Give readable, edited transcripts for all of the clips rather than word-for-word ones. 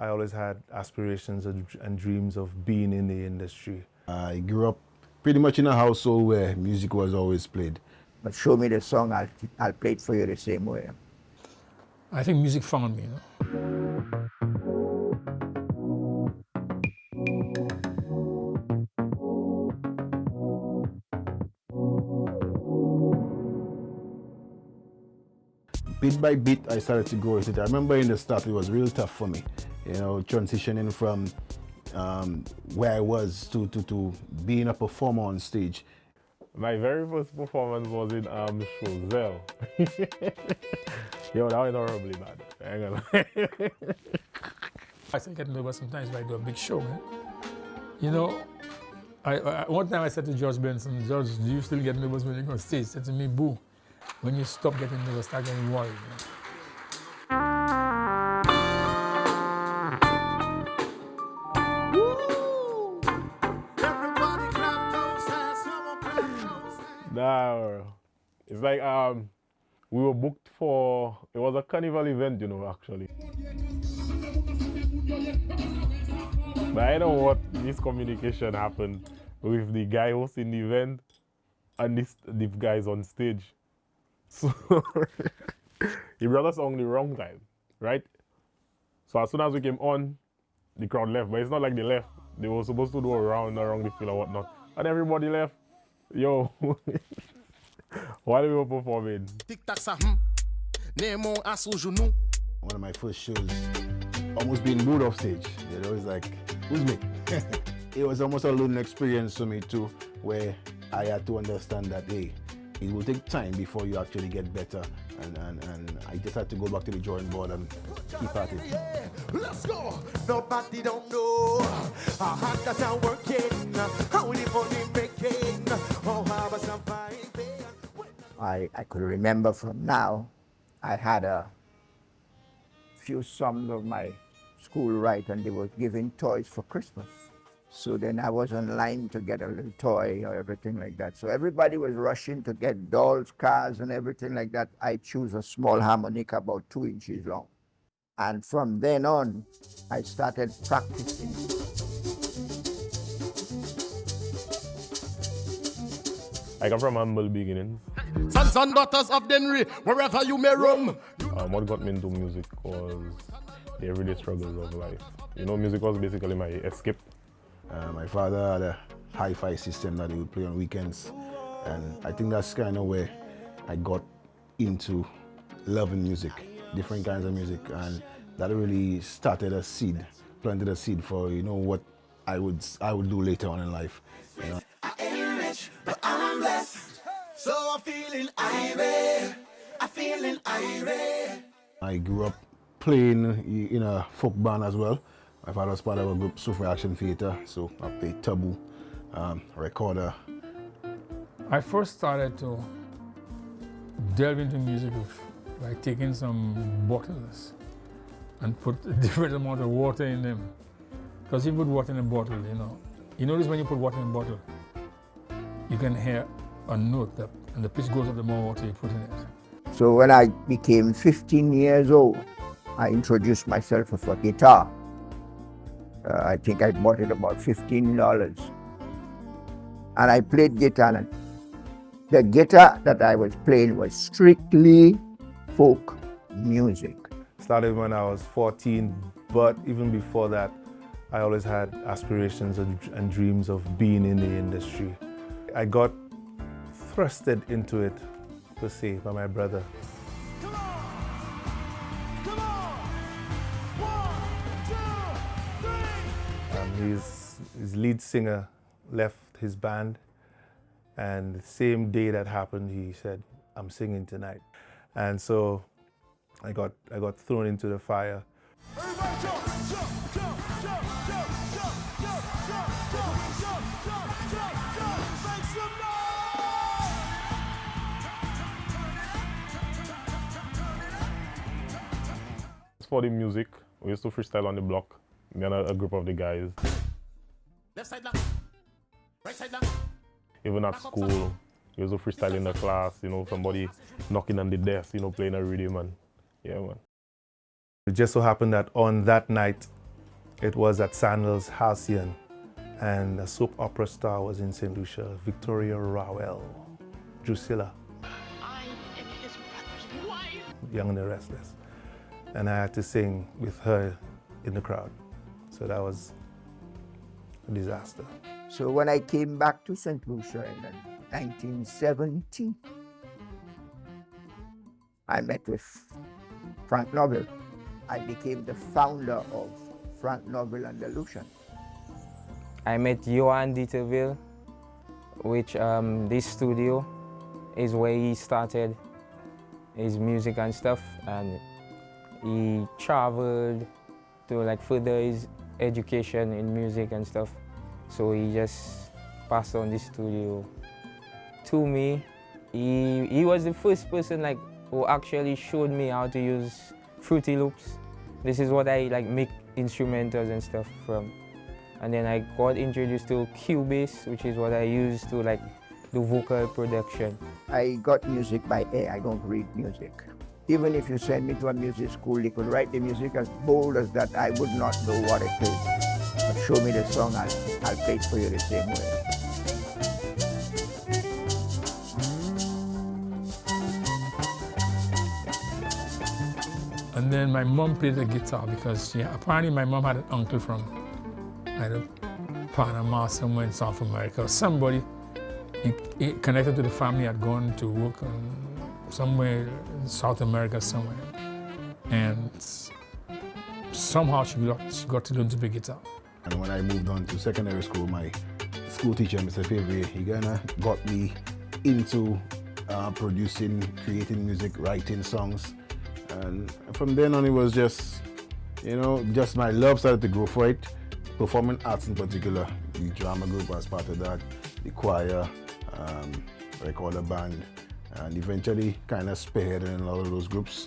I always had aspirations and dreams of being in the industry. I grew up pretty much in a household where music was always played. But show me the song, I'll play it for you the same way. I think music found me, Bit by bit, I started to grow with it. I remember in the start, it was real tough for me, transitioning from where I was to being a performer on stage. My very first performance was in Zell. Yo, that was horribly bad. I ain't gonna lie. I still get nervous sometimes when I do a big show, man. You know, one time I said to George Benson, George, do you still get nervous when you go on stage? He said to me, boo, when you stop getting nervous, start getting worried. Nah, it's like we were booked for, it was a carnival event, actually. But I don't know what miscommunication happened with the guy hosting the event and the guys on stage. So he brought us on the wrong time, right? So as soon as we came on, the crowd left. But it's not like they left. They were supposed to do a round around the field or whatnot. And everybody left. Yo, while we were performing. One of my first shows, almost being booed off stage. It's like, who's me? It was almost a learning experience for me too, where I had to understand that, hey, it will take time before you actually get better. And I just had to go back to the drawing board and keep at it. Yeah, let's go. Nobody don't know how hard that I'm working, how the money making, how hard I'm surviving. I could remember from now, I had a few songs of my school right, and they were giving toys for Christmas. So then I was online to get a little toy or everything like that. So everybody was rushing to get dolls, cars, and everything like that. I chose a small harmonica about 2 inches long. And from then on, I started practicing. I come from humble beginnings. Sons and daughters of Denry, wherever you may roam. What got me into music was the everyday struggles of life. Music was basically my escape. My father had a hi-fi system that he would play on weekends, and I think that's kind of where I got into loving music, different kinds of music, and that really started a seed, planted a seed for what I would do later on in life. I ain't rich, but I'm blessed, so I'm feeling irate. I'm feeling irate. I grew up playing in a folk band as well. My father was part of a group, Sofa Action Theatre, so I played taboo, recorder. I first started to delve into music by taking some bottles and put a different amount of water in them. Because you put water in a bottle, you notice when you put water in a bottle, you can hear a note and the pitch goes up the more water you put in it. So when I became 15 years old, I introduced myself with a guitar. I think I bought it about $15. And I played guitar. And the guitar that I was playing was strictly folk music. Started when I was 14, but even before that, I always had aspirations and dreams of being in the industry. I got thrusted into it, per se, by my brother. Come on! Come on! 1, 2, 3! His lead singer left his band, and the same day that happened, he said, "I'm singing tonight." And so I got thrown into the fire. Everybody jump, jump, jump, jump, jump, jump, jump, jump, jump, jump, jump, jump, jump, make some As for the music, we used to freestyle on the block, me and a group of the guys. Left side lock, right side lock. Even at school, we used to freestyle in the class, somebody knocking on the desk, playing a rhythm, and yeah, man. It just so happened that on that night, It was at Sandals Halcyon, and the soap opera star was in Saint Lucia, Victoria Rowell, Drusilla. I am his brother's wife. Young and the Restless. And I had to sing with her in the crowd. So that was a disaster. So when I came back to Saint Lucia in 1970, I met with Frank Noble. I became the founder of Frank Noble and the Lucian. I met Johan Dieterville, which this studio is where he started his music and stuff, and he traveled to like further his education in music and stuff. So he just passed on this studio to me. He was the first person like who actually showed me how to use Fruity Loops. This is what I like make instrumentals and stuff from. And then I got introduced to Cubase, which is what I use to like do vocal production. I got music by ear. I don't read music. Even if you send me to a music school, they could write the music as bold as that. I would not know what it is. But show me the song, I'll play it for you the same way. And then my mom played the guitar because apparently my mom had an uncle from either Panama, somewhere in South America, or somebody connected to the family had gone to work somewhere in South America somewhere. And somehow she got to learn to play guitar. And when I moved on to secondary school, my school teacher, Mr. Favre, he kinda got me into producing, creating music, writing songs. And from then on, it was just, just my love started to grow for it. Performing arts in particular, the drama group was part of that, the choir, recorder band, and eventually kind of spearheading a lot of those groups.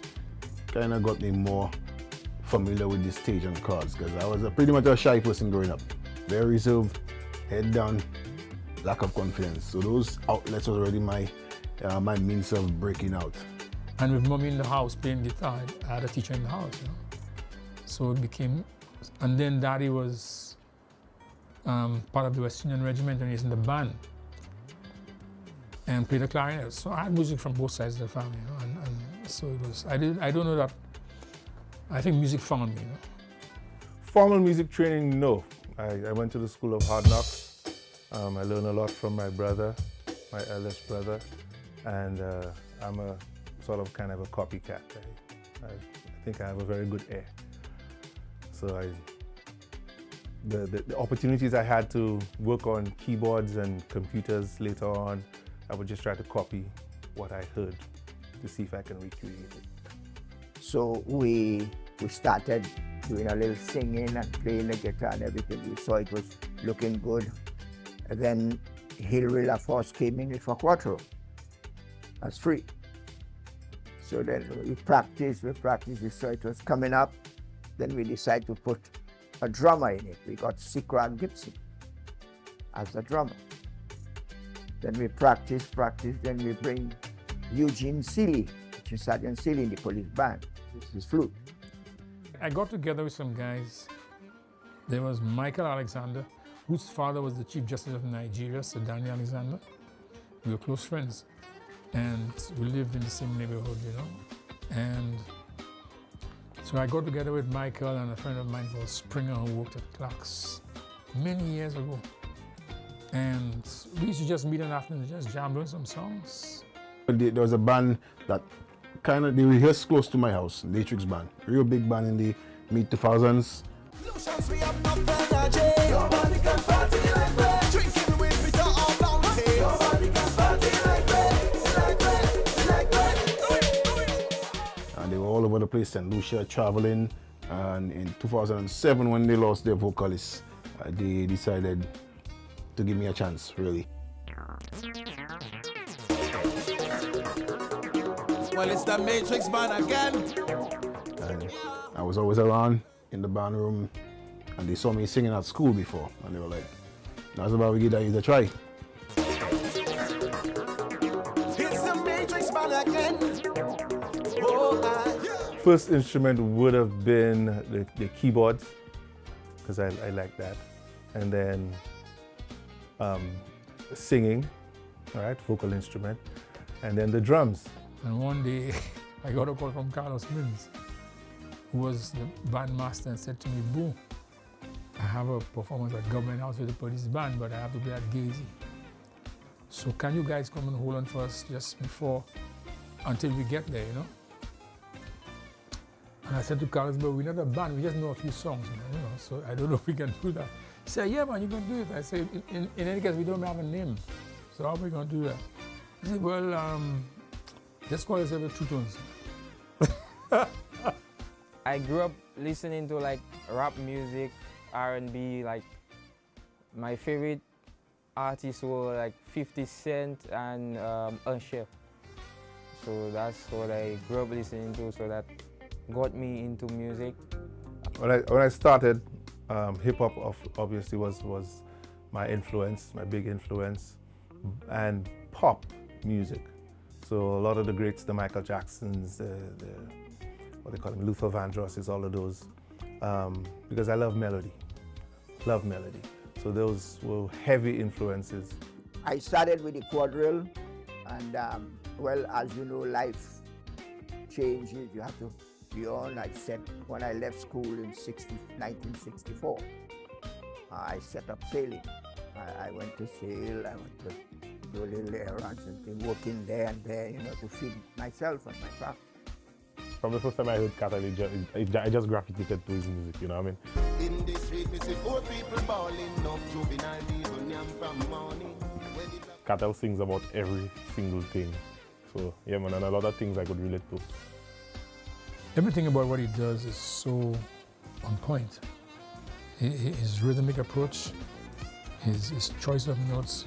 Kind of got me more familiar with the stage and cards, because I was pretty much a shy person growing up. Very reserved, head down, lack of confidence. So those outlets was already my means of breaking out. And with mommy in the house playing guitar, I had a teacher in the house, So it became, and then daddy was part of the West Indian Regiment and he's in the band and played the clarinet. So I had music from both sides of the family, and so it was, I don't know that, I think music found me, Formal music training, no. I went to the School of Hard Knocks. I learned a lot from my brother, my eldest brother, and I'm a sort of kind of a copycat. I think I have a very good ear. So the opportunities I had to work on keyboards and computers later on, I would just try to copy what I heard to see if I can recreate it. So we started doing a little singing and playing the guitar and everything. We saw it was looking good. And then Hilary LaForce came in with a quattro. That's free. So then we practiced, we saw it was coming up. Then we decided to put a drummer in it. We got Sikran Gibson as the drummer. Then we practice, then we bring Eugene Seeley, which is Sergeant Seeley in the police band. This is flute. I got together with some guys. There was Michael Alexander, whose father was the Chief Justice of Nigeria, Sir Danny Alexander. We were close friends. And we lived in the same neighborhood, And so I got together with Michael and a friend of mine called Springer, who worked at Clark's many years ago. And we used to just meet in the afternoon and just jam on some songs. There was a band that they rehearsed close to my house, Matrix Band. Real big band in the mid-2000s. They were all over the place, Saint Lucia, traveling. And in 2007, when they lost their vocalist, they decided to give me a chance, really. Well, it's the Matrix Band again. And I was always around in the band room, and they saw me singing at school before, and they were like, "That's about we give that a try." It's the Matrix Band again. First instrument would have been the keyboard. because I like that. And then singing, all right, vocal instrument, and then the drums. And one day, I got a call from Carlos Mins, who was the band master, and said to me, "Boo, I have a performance at Government House with the police band, but I have to be at Gazy. So can you guys come and hold on for us just before, until we get there, you know?" And I said to Carlos, "But we're not a band, we just know a few songs, man, you know, so I don't know if we can do that." He said, "Yeah, man, you can do it." I said, in any case, we don't have a name, so how are we going to do that?" He said, "Well, just call yourself the Two Tones." I grew up listening to like rap music, R&B, like my favorite artists were like 50 Cent and Usher. So that's what I grew up listening to, so that got me into music. When I started, hip hop obviously was my influence, my big influence, and pop music. So a lot of the greats, the Michael Jacksons, the what they call them, Luther Vandrosses, all of those, because I love melody. So those were heavy influences. I started with the quadrille, and well, as you know, life changes. You have to be on. I set, when I left school in 1964, I set up sailing. I went to sail, I went to do a little errands and things, working there and there, you know, to feed myself and my family. From the first time I heard Cattle, I just gravitated to his music, you know what I mean? In this street, we see poor people balling, no juvenile people nyam from morning. Cattle sings about every single thing. So yeah, man, and a lot of things I could relate to. Everything about what he does is so on point. His rhythmic approach, his choice of notes,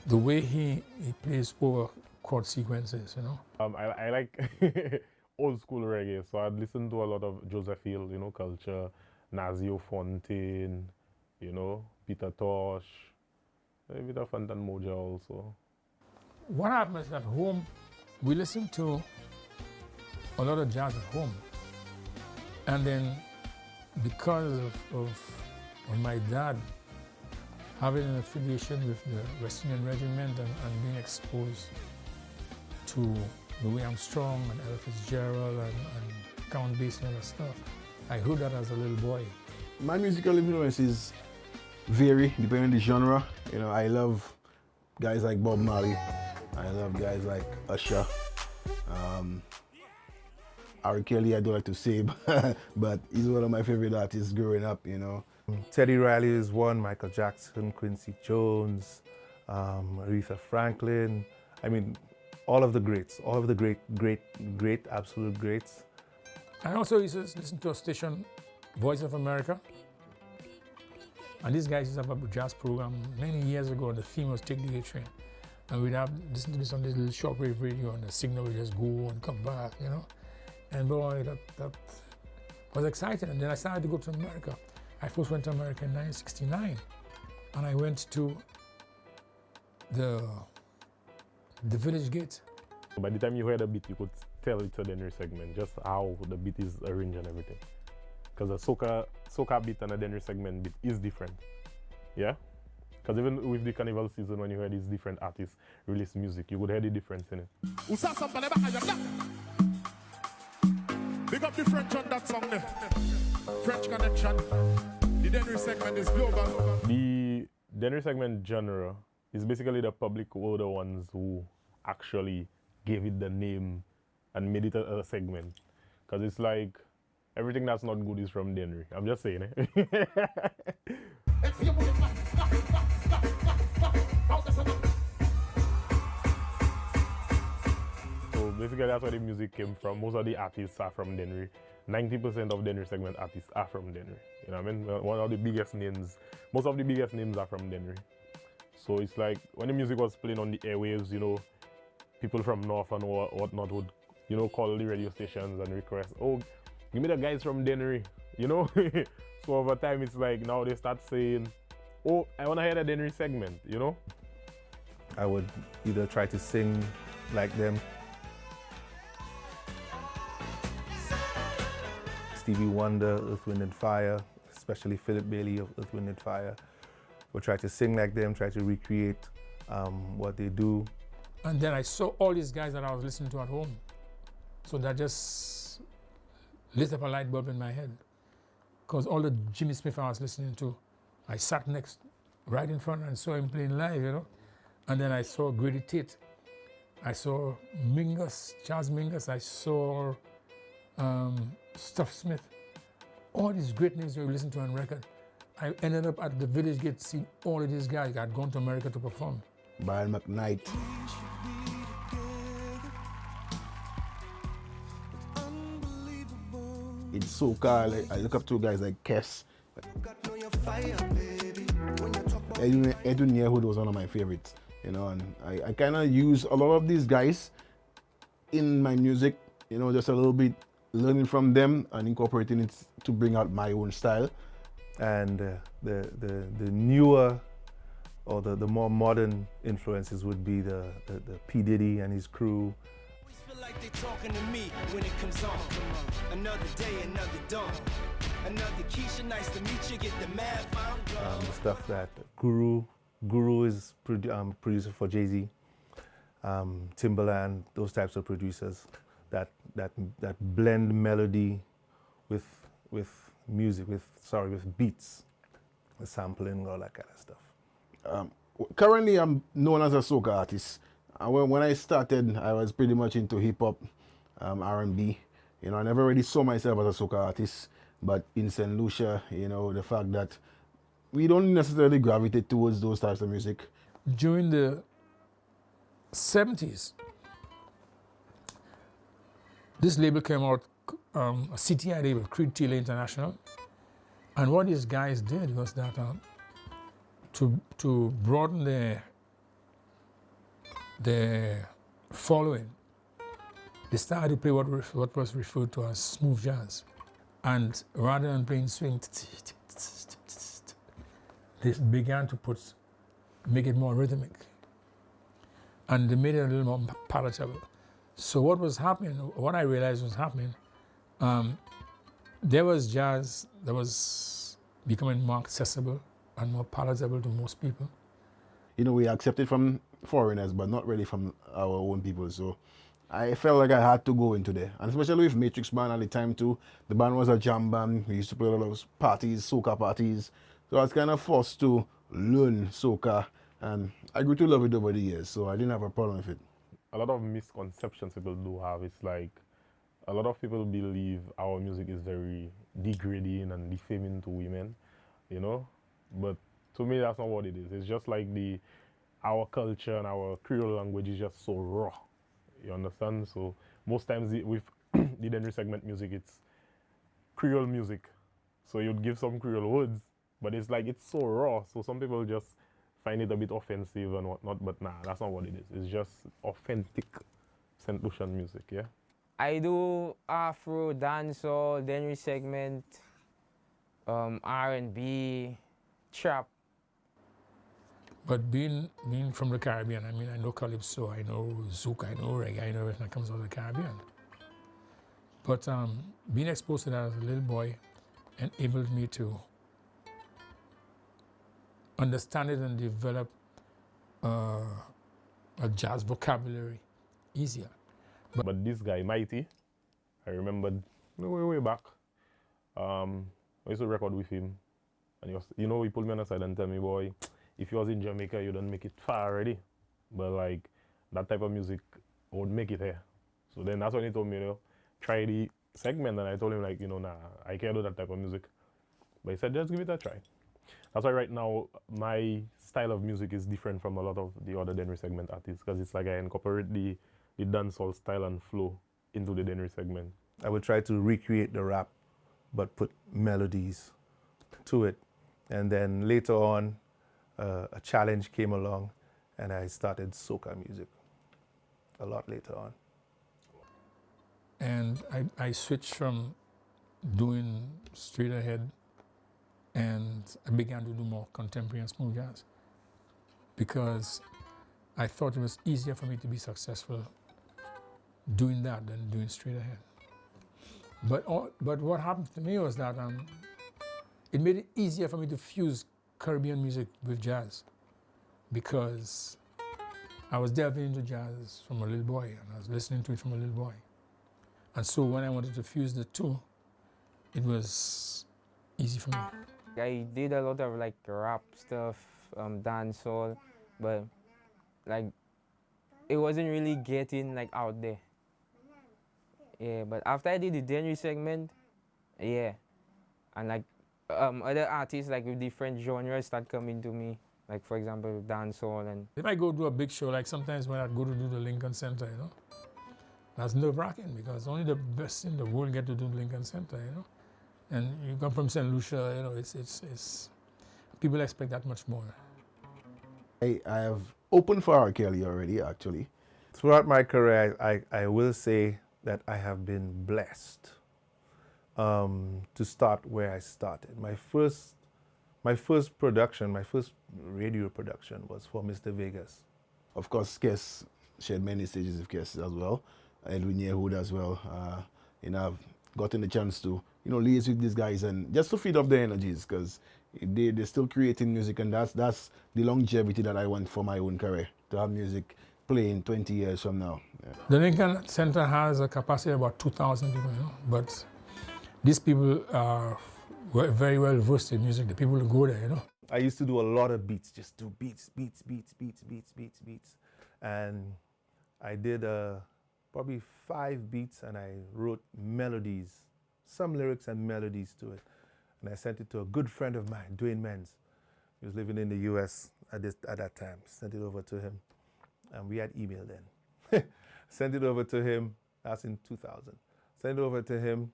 the way he plays over chord sequences, you know. I like old school reggae, so I'd listen to a lot of Joseph Hill, you know, Culture, Nazio Fontaine, you know, Peter Tosh, a bit of Fantan Moja also. What happens at home, we listen to a lot of jazz at home, and then because of my dad having an affiliation with the West Indian Regiment and being exposed to Louis Armstrong and Ella Fitzgerald and Count Basie and other stuff, I heard that as a little boy. My musical influences vary depending on the genre. You know, I love guys like Bob Marley. I love guys like Usher. R. Kelly, I don't like to say, but he's one of my favorite artists growing up, you know. Teddy Riley is one, Michael Jackson, Quincy Jones, Aretha Franklin. I mean, all of the greats, all of the great, absolute greats. I also used to listen to a station, Voice of America. And these guys used to have a jazz program many years ago. The theme was Take the A Train. And we'd have listen to this on this little shortwave radio, and the signal would just go and come back, you know. And boy, that was exciting. And then I started to go to America. I first went to America in 1969, and I went to the Village Gate. By the time you heard the beat, you could tell it's a Denry segment, just how the beat is arranged and everything. Because the soca beat and the Denry segment beat is different. Yeah? Because even with the carnival season, when you hear these different artists release music, you would hear the difference in it. Big up the French on that song there. French connection. The Denry segment is global. The Denry segment genre is basically the public were the ones who actually gave it the name and made it a segment. Because it's like everything that's not good is from Denry. I'm just saying it. So basically that's where the music came from. Most of the artists are from Denry. 90% of Denry segment artists are from Denry. You know what I mean? One of the biggest names, most of the biggest names are from Denry. So it's like when the music was playing on the airwaves, you know, people from North and whatnot would, you know, call the radio stations and request, oh, give me the guys from Denry, you know? So over time it's like now they start saying, oh, I want to hear the Denry segment, you know? I would either try to sing like them. Stevie Wonder, Earth, Wind and Fire, especially Philip Bailey of Earth, Wind and Fire. We'll try to sing like them, try to recreate what they do. And then I saw all these guys that I was listening to at home. So that just lit up a light bulb in my head. Because all the Jimmy Smith I was listening to, I sat right in front and saw him playing live, you know. And then I saw Grady Tate. I saw Mingus, Charles Mingus. I saw Stuff Smith. All these great names we listened to on record. I ended up at the Village Gate seeing all of these guys. I'd gone to America to perform. Brian McKnight. In soca, I look up to guys like Kess. Edwin Yearwood was one of my favorites, you know, and I kind of use a lot of these guys in my music, you know, just a little bit learning from them and incorporating it to bring out my own style. And the newer or the more modern influences would be the P. Diddy and his crew. Feel like they talking to me when it comes on. Another day, another dawn. Another Keisha, nice to meet you. Get the math found. The stuff that Guru is producer for Jay-Z, Timbaland, those types of producers that blend melody with music, with beats, the sampling, all that kind of stuff. Currently, I'm known as a soca artist. When I started, I was pretty much into hip hop, R&B. You know, I never really saw myself as a soca artist. But in Saint Lucia, you know, the fact that we don't necessarily gravitate towards those types of music. During the 70s, this label came out, a CTI label, Creed Taylor International. And what these guys did was that to broaden their following, they started to play what was referred to as smooth jazz. And rather than playing swing, they began to make it more rhythmic. And they made it a little more palatable. So what I realized was happening, there was jazz that was becoming more accessible and more palatable to most people. You know, we accept it from foreigners, but not really from our own people. So I felt like I had to go into there. And especially with Matrix Band at the time too. The band was a jam band. We used to play a lot of parties, soca parties. So I was kind of forced to learn soca. And I grew to love it over the years. So I didn't have a problem with it. A lot of misconceptions people do have. It's like a lot of people believe our music is very degrading and defaming to women, you know? But to me, that's not what it is. It's just like our culture and our Creole language is just so raw. You understand? So most times with the Denry segment music, it's Creole music. So you'd give some Creole words, but it's like it's so raw. So some people just find it a bit offensive and whatnot, but nah, that's not what it is. It's just authentic Saint Lucian music, yeah? I do Afro, dancehall, Denry segment, R&B, trap. But being from the Caribbean, I mean, I know calypso, I know zouk, I know reggae, I know everything that comes out of the Caribbean. But being exposed to that as a little boy enabled me to understand it and develop a jazz vocabulary easier. But this guy, Mighty, I remembered way back. I used to record with him. And he pulled me on the side and tell me, boy, if you was in Jamaica, you don't make it far already. But like, that type of music would make it here. So then that's when he told me, try the segment. And I told him like, nah, I can't do that type of music. But he said, just give it a try. That's why right now, my style of music is different from a lot of the other Denry segment artists, because it's like I incorporate the dancehall style and flow into the Denry segment. I would try to recreate the rap, but put melodies to it. And then later on, a challenge came along, and I started soca music a lot later on. And I switched from doing straight ahead, and I began to do more contemporary and smooth jazz, because I thought it was easier for me to be successful doing that than doing straight ahead. But what happened to me was that it made it easier for me to fuse Caribbean music with jazz, because I was delving into jazz from a little boy, and I was listening to it from a little boy. And so when I wanted to fuse the two, it was easy for me. I did a lot of like rap stuff, dancehall, but like it wasn't really getting like out there. Yeah, but after I did the Denry segment, yeah, and like other artists like with different genres start coming to me. Like for example, dancehall and. If I go to a big show, like sometimes when I go to do the Lincoln Center, you know, that's nerve-wracking because only the best in the world get to do Lincoln Center, you know. And you come from Saint Lucia, you know, it's people expect that much more. I have opened for R. Kelly already, actually. Throughout my career, I will say that I have been blessed to start where I started. My first production, my first radio production was for Mr. Vegas. Of course, Kes shared many stages with Kes as well. Edwin Yehood as well. You know, I've gotten the chance to, you know, liaise with these guys and just to feed up their energies, because they're still creating music, and that's the longevity that I want for my own career, to have music playing 20 years from now. Yeah. The Lincoln Center has a capacity of about 2,000 people, you know, but these people are very well versed in music, the people who go there, you know. I used to do a lot of beats, just do beats. And I did probably 5 beats, and I wrote melodies, some lyrics and melodies to it. And I sent it to a good friend of mine, Dwayne Menz. He was living in the US at that time. Sent it over to him. And we had email then. Sent it over to him, that's in 2000. Sent it over to him,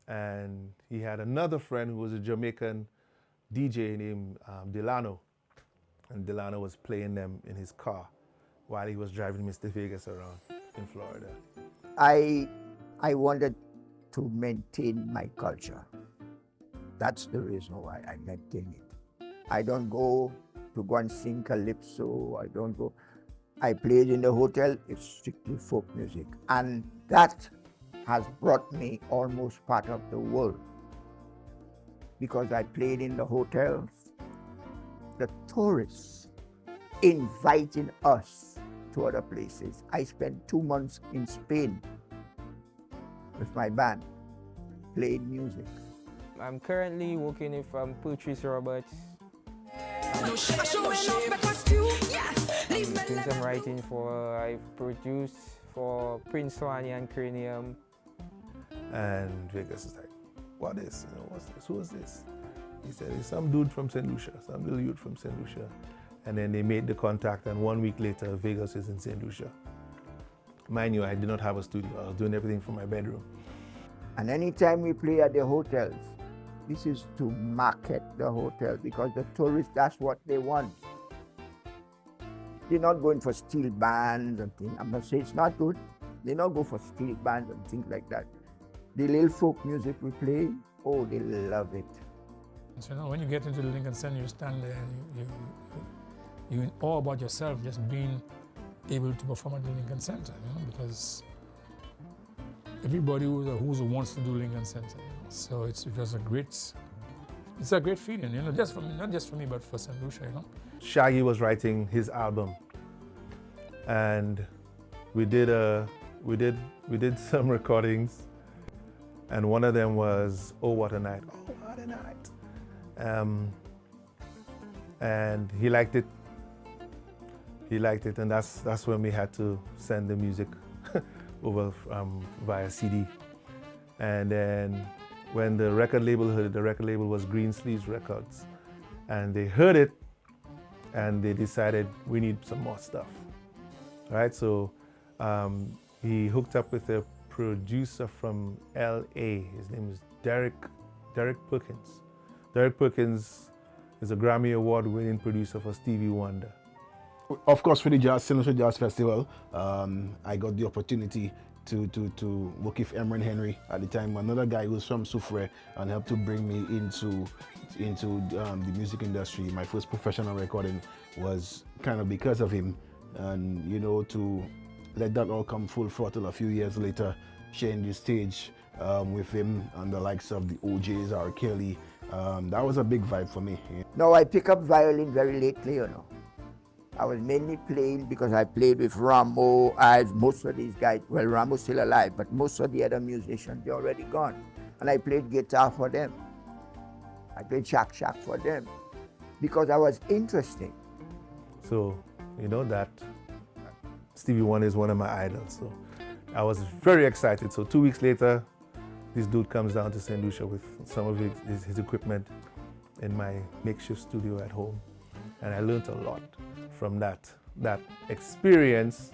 and he had another friend who was a Jamaican DJ named Delano. And Delano was playing them in his car while he was driving Mr. Vegas around in Florida. I wanted to maintain my culture. That's the reason why I maintain it. I don't go and sing calypso. I played in the hotel, it's strictly folk music. And that has brought me almost part of the world. Because I played in the hotels, the tourists inviting us to other places. I spent 2 months in Spain with my band, playing music. I'm currently working with Patrice Roberts. Doing some writing I've produced for Prince Swanee and Cranium. And Vegas is like, what is, you know, what's this, who is this? He said, it's some dude from Saint Lucia, some little youth from Saint Lucia. And then they made the contact, and 1 week later, Vegas is in Saint Lucia. Mind you, I did not have a studio. I was doing everything from my bedroom. And anytime we play at the hotels, this is to market the hotel, because the tourists, that's what they want. They're not going for steel bands and things. I'm not saying it's not good. They don't go for steel bands and things like that. The little folk music we play, oh, they love it. So, you know, when you get into the Lincoln Center, you stand there and you're in awe about yourself just being able to perform at the Lincoln Center, you know, because everybody who wants to do Lincoln Center, you know? So it's a great feeling, you know, not just for me, but for Saint Lucia, you know. Shaggy was writing his album, and we did some recordings, and one of them was "Oh What a Night." Oh what a night. And he liked it. And that's when we had to send the music over via CD. And then when the record label heard it, the record label was Green Sleeves Records, and they heard it, and they decided we need some more stuff. All right, so he hooked up with a producer from LA. His name is Derek Perkins. Derek Perkins is a Grammy Award-winning producer for Stevie Wonder. Of course, for the Saint Lucia Jazz Festival, I got the opportunity to work with Emran Henry at the time, another guy who was from Soufre, and helped to bring me into the music industry. My first professional recording was kind of because of him, and you know, to let that all come full throttle a few years later, sharing the stage with him and the likes of the OJs or Kelly. That was a big vibe for me. No, I pick up violin very lately, you know. I was mainly playing because I played with Rambo, Ives, most of these guys. Well, Rambo's still alive, but most of the other musicians, they're already gone. And I played guitar for them. I played shack for them because I was interested. So, you know that Stevie Wonder is one of my idols. So I was very excited. So 2 weeks later, this dude comes down to Saint Lucia with some of his equipment in my makeshift studio at home. And I learned a lot from that experience.